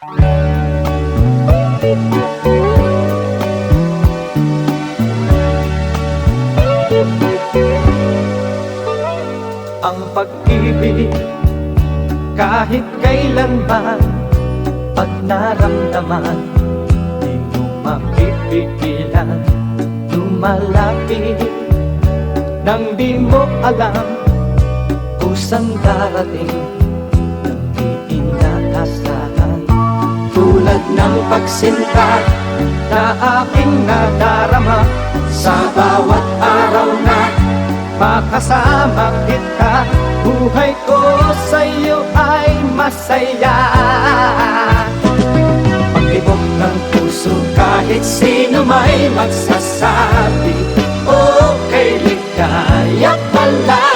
Ang pag-ibig kahit kailanman, pag naramdaman, di mo mapipigilan. Lumalapit nang di mo alam kusang darating nang di inaasahan. Tulad ng pagsinta na aking nadarama sa bawat araw na makasama kita, buhay ko sa'yo ay masaya. Pag-ibok ng puso kahit sino may magsasabi, okay, ligaya pala.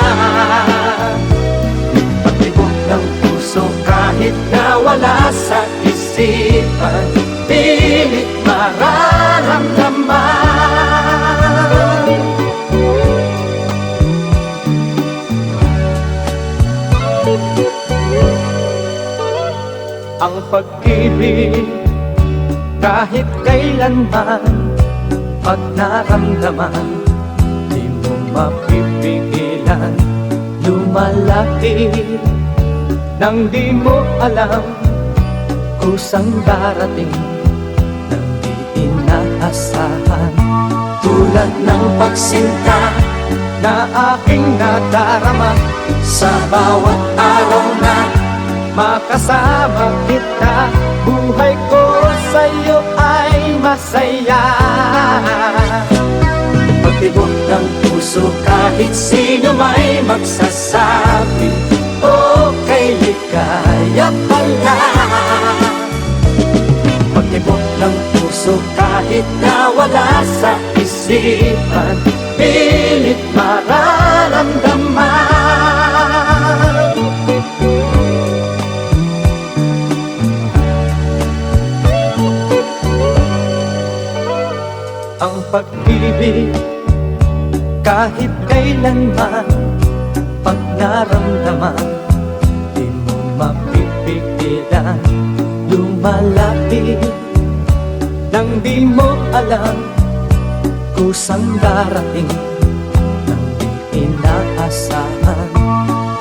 Pag-ibok ng puso kahit nawala sa isipan, pilit mararamdaman. Ang pag-ibig kahit kailanman, pag naramdaman, di mo mapipigilan. Lumalapit nang di mo alam kusang darating nang di inaasahan. Tulad ng pagsinta na aking nadarama sa bawat araw na makasama kita, buhay ko sa'yo ay masaya. Pag-ibok ng puso kahit sino may magsasabi, okay, ligaya pala. Pag-ibok ng puso kahit nawala sa isipan, pilit mararamdaman. Ang pag-ibig kahit kailanman, pag naramdaman, di mo mapipigilan. Lumalapit nang di mo alam kusang darating nang di inaasahan.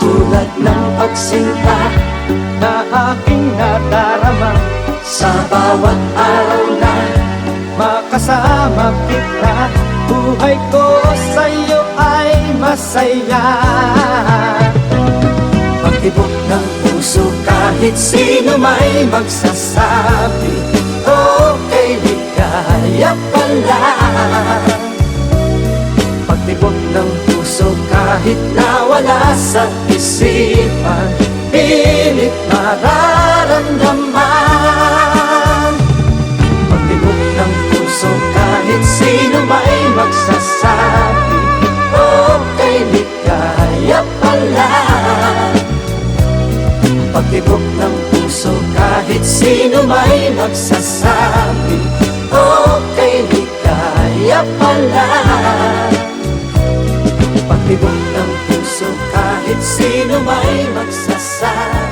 Tulad ng pagsinta na aking nadarama sa bawat araw na makasama kita, buhay ko sa'yo ay masaya. Pag-ibok ng puso kahit sino may magsasabi, okay, ligaya pala. Pag-ibok ng puso kahit nawala sa isipan, pilit mararamdaman. Pag-ibok ng puso kahit sino may magsasabi, okay, ligaya pala. Pag-ibok ng puso kahit sino may magsasabi, okay, ligaya pala. Pag-ibok ng puso kahit sino may magsasabi,